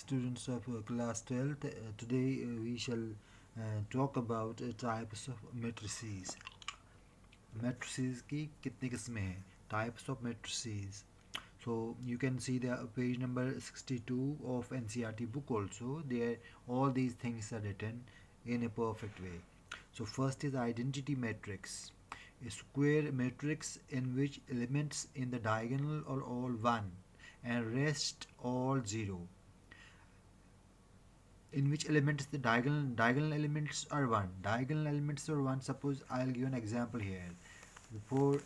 students of class 12th. Today we shall talk about types of matrices. Matrices की कितनी किस्में हैं? Types of matrices. So you can see the page number 62 of NCRT book also. There all these things are written in a perfect way. So first is identity matrix. A square matrix in which elements in the diagonal are all 1 and rest all 0, in which elements the diagonal elements are 1. Diagonal elements are 1. Suppose I'll give an example here. Before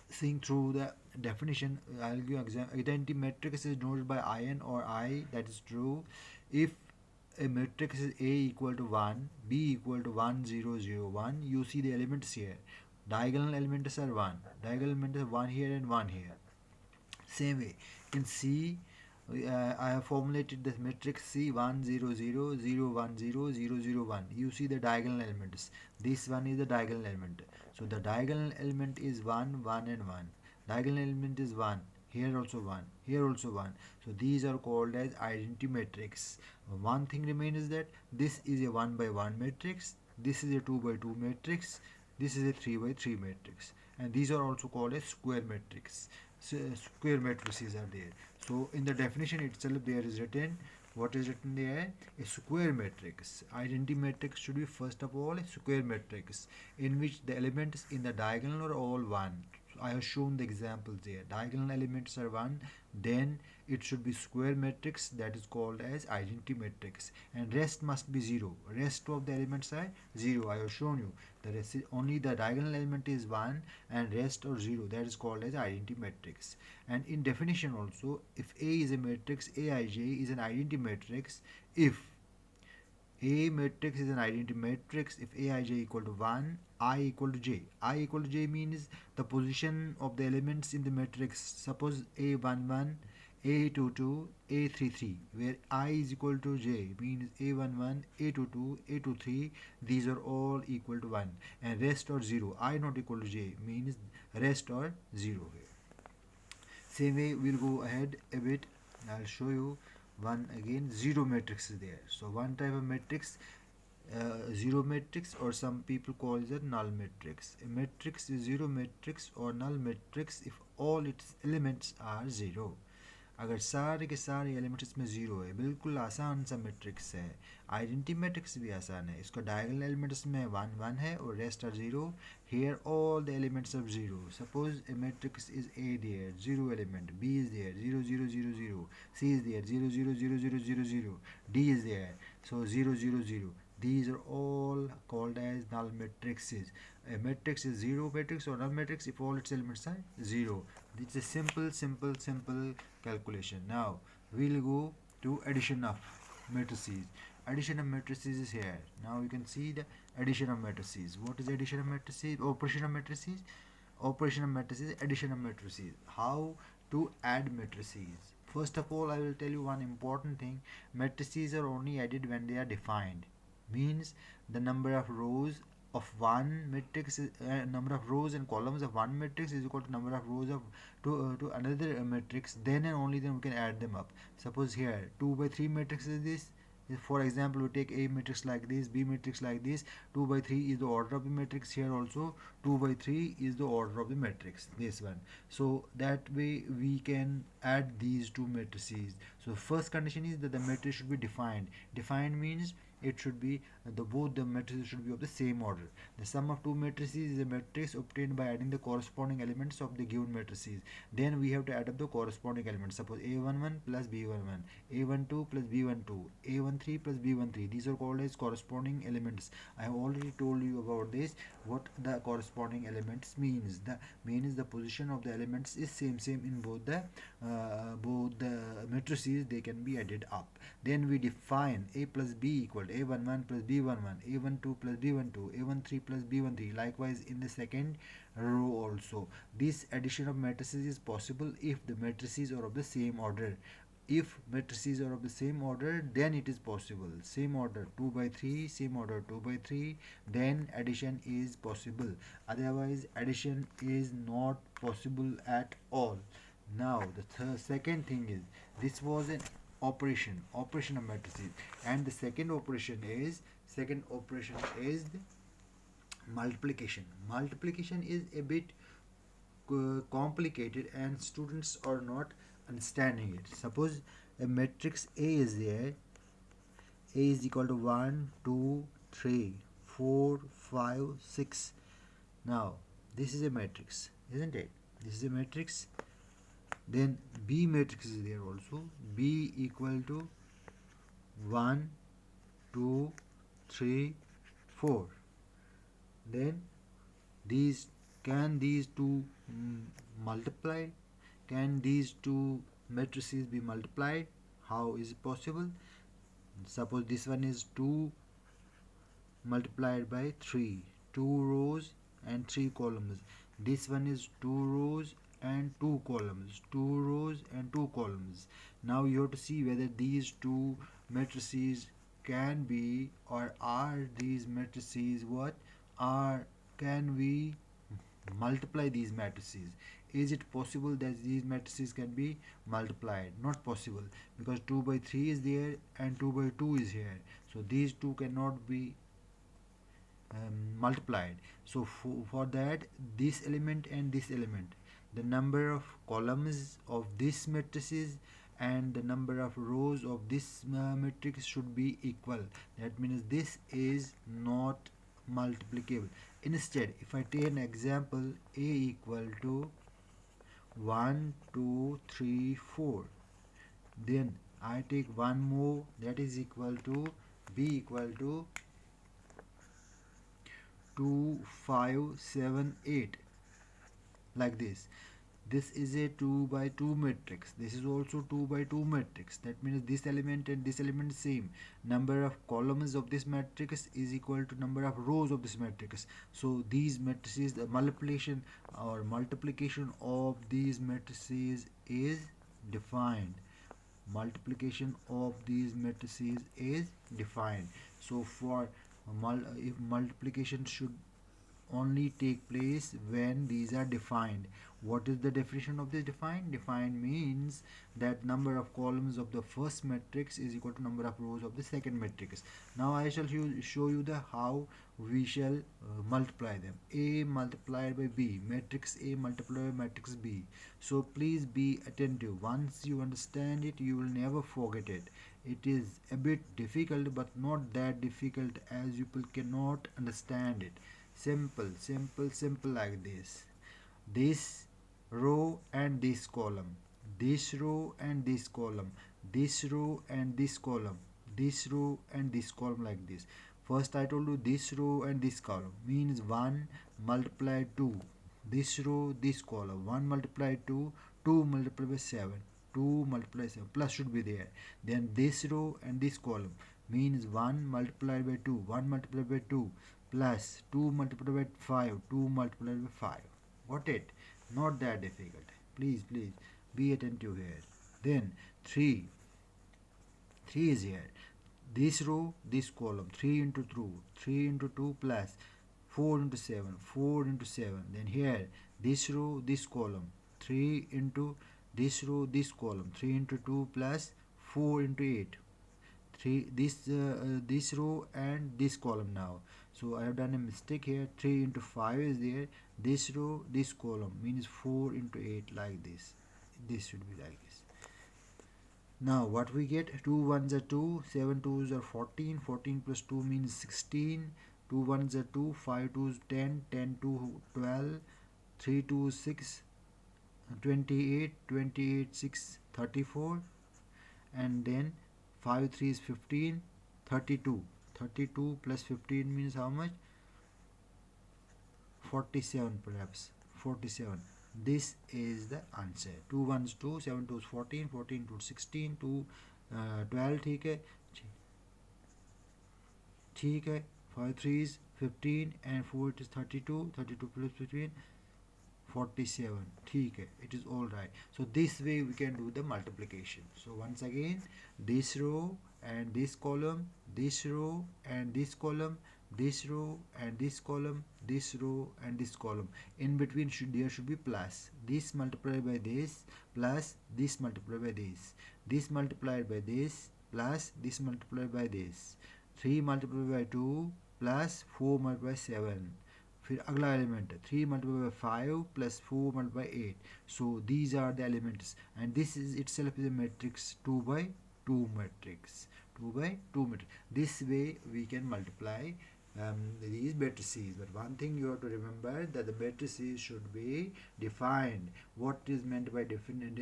seeing through the definition, I'll give an example. Identity matrix is denoted by in or I. That is true if a matrix is A equal to 1, B equal to 1 0 0 1. You see the elements here. Diagonal elements are 1. Diagonal elements are 1 here and 1 here. Same way in C, I have formulated this matrix C 1 0 0 0 1 0 0 0 1. You see the diagonal elements. This one is the diagonal element. So the diagonal element is 1 1 and 1. Diagonal element is 1. Here also 1. Here also 1. So these are called as identity matrix. One thing remains is that this is a 1 by 1 matrix. This is a 2 by 2 matrix. This is a 3 by 3 matrix. And these are also called as square matrix. So square matrices are there. So in the definition itself there is written, what is written there? A square matrix. Identity matrix should be first of all a square matrix in which the elements in the diagonal are all 1. So I have shown the examples there. Diagonal elements are 1, then it should be square matrix, that is called as identity matrix, and rest must be 0. Rest of the elements are 0. I have shown you the rest is only the diagonal element is 1 and rest or 0, that is called as identity matrix. And in definition also, if A is a matrix, Aij is an identity matrix if A matrix is an identity matrix if Aij equal to 1, I equal to j. I equal to j means the position of the elements in the matrix. Suppose A11, A22, A33, where I is equal to j means A11, A22, A23, these are all equal to 1 and rest or 0. I not equal to j means rest or 0 here. Same way we'll go ahead a bit. I'll show you one again. Zero matrix is there. So one type of matrix, zero matrix, or some people call it null matrix. A matrix is zero matrix or null matrix if all its elements are zero. अगर सारे के सारे elements इसमें zero है, बिल्कुल आसान सा matrix है. आइडेंटिटी मैट्रिक्स भी आसान है. इसका डायगोनल एलिमेंट्स में 1 1 है और rest are zero. Here all the elements are 0. Suppose a matrix is A there, 0 element. B is there, 0 0 0 0. C is there, 0 0 0 0 0 0. D is there, so 0 0 0. These are all called as null matrices. A matrix is 0 matrix or null matrix if all its elements are 0. It's a simple calculation. Now we'll go to addition of matrices. Addition of matrices is here. Now you can see the addition of matrices. What is addition of matrices? Operation of matrices. Operation of matrices. Addition of matrices. How to add matrices? First of all, I will tell you one important thing. Matrices are only added when they are defined. Means the number of rows of one matrix, number of rows and columns of one matrix is equal to number of rows of to another matrix. Then and only then we can add them up. Suppose here 2 by 3 matrix is this. For example, we take A matrix like this, B matrix like this. 2 by 3 is the order of the matrix. Here also 2 by 3 is the order of the matrix, this one. So that way we can add these two matrices. So first condition is that the matrix should be defined. Defined means it should be both the matrices should be of the same order. The sum of two matrices is a matrix obtained by adding the corresponding elements of the given matrices. Then we have to add up the corresponding elements. Suppose A11 plus B11, A12 plus B12, A13 plus B13. These are called as corresponding elements. I have already told you about this. What the corresponding elements means? The means the position of the elements is same in both the matrices. They can be added up. Then we define A plus B equal to A11 plus B11, A12 plus B12, A13 plus B13. Likewise in the second row also. This addition of matrices is possible if the matrices are of the same order. If matrices are of the same order, then it is possible. Same order 2 by 3, same order 2 by 3, then addition is possible. Otherwise addition is not possible at all. Now the second thing is, this was an operation of matrices. And the second operation is the multiplication is a bit complicated and students are not understanding it. Suppose a matrix A is there. A is equal to 1 2 3 4 5 6. Now this is a matrix, isn't it? This is a matrix. Then B matrix is there also. B equal to 1 2 3 4. Then these these two multiply? Can these two matrices be multiplied? How is it possible? Suppose this one is 2 multiplied by 3, 2 rows and 3 columns. This one is 2 rows and 2 columns, 2 rows and 2 columns. Now you have to see whether these two matrices can be, or are these matrices what, are, can we multiply these matrices? Is it possible that these matrices can be multiplied? Not possible, because 2 by 3 is there and 2 by 2 is here, so these two cannot be multiplied. So for that, this element and this element, the number of columns of this matrices and the number of rows of this matrix should be equal. That means this is not multiplicable. Instead, if I take an example, A equal to 1 2 3 4, then I take one more, that is equal to B equal to 2 5 7 8, like this. This is a 2 by 2 matrix. This is also 2 by 2 matrix. That means this element and this element same. Number of columns of this matrix is equal to number of rows of this matrix. So these matrices, the multiplication or multiplication of these matrices is defined. Multiplication of these matrices is defined. So for if multiplication should only take place when these are defined. What is the definition of this defined? Defined means that number of columns of the first matrix is equal to number of rows of the second matrix. Now I shall show you the how we shall multiply them. A multiplied by B, matrix A multiplied by matrix B. So please be attentive. Once you understand it, you will never forget it. It is a bit difficult, but not that difficult as you people cannot understand it. Simple like this. This row and this column, this row and this column, this row and this column, this row and this column, like this. First I told you this row and this column means 1 multiplied 2. This row, this column, 1 multiplied 2, 2 multiplied by 7, 2 multiplied 7, plus should be there. Then this row and this column means 1 multiplied by 2, 1 multiplied by 2, plus 2 multiplied by 5, 2 multiplied by 5. Got it? Not that difficult. Please be attentive here. Then 3 is here. This row, this column, 3 into 2, 3 into 2 plus 4 into 7, 4 into 7. Then here, this row, this column, 3 into this row, this column, 3 into 2 plus 4 into 8. 3 this row and this column now. So I have done a mistake here. 3 into 5 is there. This row, this column means 4 into 8, like this. This should be like this. Now what we get? 2 ones are 2, 7 twos are 14, 14 plus 2 means 16, 2 ones are 2, 5 twos 10, 10 2 12, 3 twos 6, 28, 28 6 34, and then 5 3 is 15, 32. 32 plus 15 means how much? 47 perhaps. 47. This is the answer. 2 ones 2, 7 twos 14, 14 2 16, 2 12. ठीक है 5 3s 15 and 4 it is 32. 32 plus 15 47. ठीक है, it is all right. So this way we can do the multiplication. So once again, this row and this column, this row and this column, this row and this column, this row and this column. In between there should be plus. This multiplied by this plus this multiplied by this multiplied by this plus this multiplied by this. 3 multiplied by 2 plus 4 multiplied by 7. फिर अगला element 3 multiplied by 5 plus 4 multiplied by 8. So these are the elements, and this is itself is a matrix 2 by 2 matrix. 2 by 2 matrix. This way we can multiply these matrices. But one thing you have to remember, that the matrices should be defined. What is meant by definite?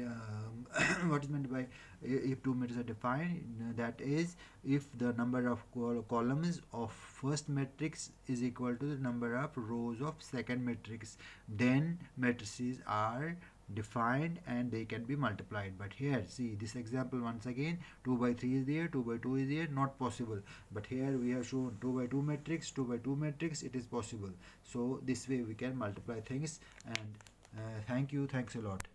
What is meant by if two matrices are defined? That is, if the number of columns of first matrix is equal to the number of rows of second matrix, then matrices are defined and they can be multiplied. But here, see this example once again, 2 by 3 is there, 2 by 2 is there, not possible. But here we have shown 2 by 2 matrix, 2 by 2 matrix, it is possible. So this way we can multiply things. And thanks a lot.